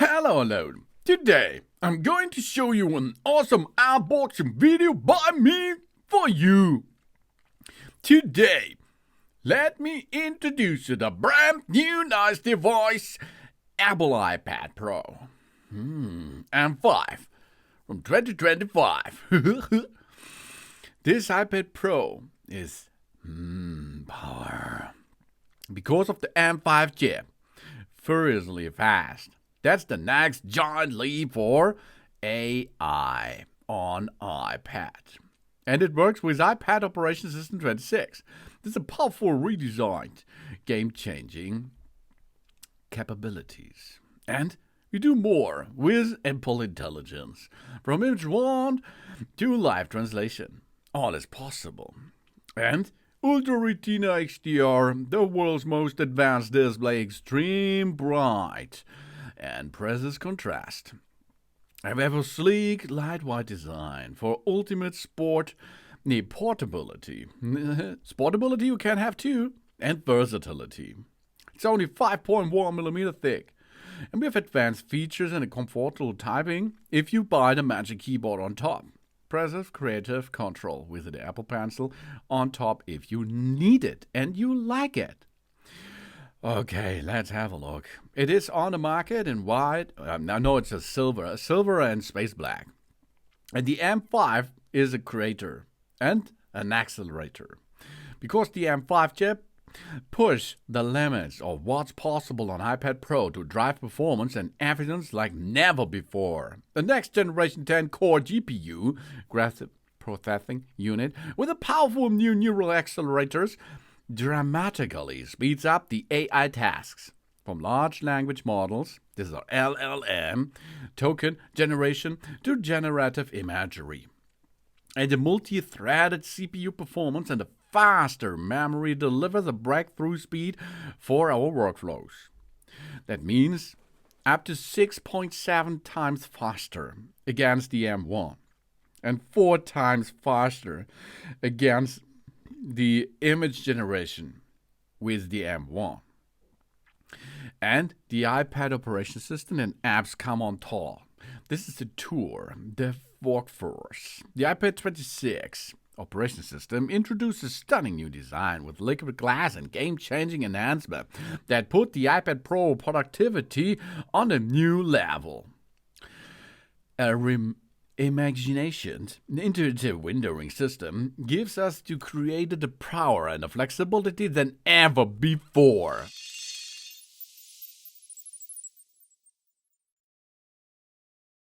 Hello. Today, I'm going to show you an awesome unboxing video by me for you. Today, let me introduce you the brand new nice device, Apple iPad Pro. M5 from 2025. This iPad Pro is power. Because of the M5 chip, furiously fast. That's the next giant leap for AI on iPad. And it works with iPad Operating System 26. This is a powerful redesigned, game-changing capabilities. And we do more with Apple Intelligence. From image wand to live translation. All is possible. And Ultra Retina XDR, the world's most advanced display, extreme bright and presses contrast. I have a sleek, lightweight design for ultimate portability. Sportability you can have too, and versatility. It's only 5.1mm thick, and we have advanced features and a comfortable typing if you buy the Magic Keyboard on top. Impressive creative control with the Apple Pencil on top if you need it and you like it. Okay, let's have a look. It is on the market in white. No, it's a silver and space black. And the M5 is a creator and an accelerator. Because the M5 chip push the limits of what's possible on iPad Pro to drive performance and evidence like never before. The next generation 10-core GPU, graphics processing unit, with a powerful new neural accelerators, dramatically speeds up the AI tasks. From large language models, this is our LLM, token generation, to generative imagery. And the multi-threaded CPU performance and the faster memory delivers a breakthrough speed for our workflows. That means up to 6.7 times faster against the M1 and 4 times faster against the image generation with the M1. And the iPad Operating System and apps come on top. This is the tour, the workforce. The iPad 26 Operating System introduces stunning new design with liquid glass and game-changing enhancement that put the iPad Pro productivity on a new level. Imagination, intuitive windowing system gives us to create the power and the flexibility than ever before.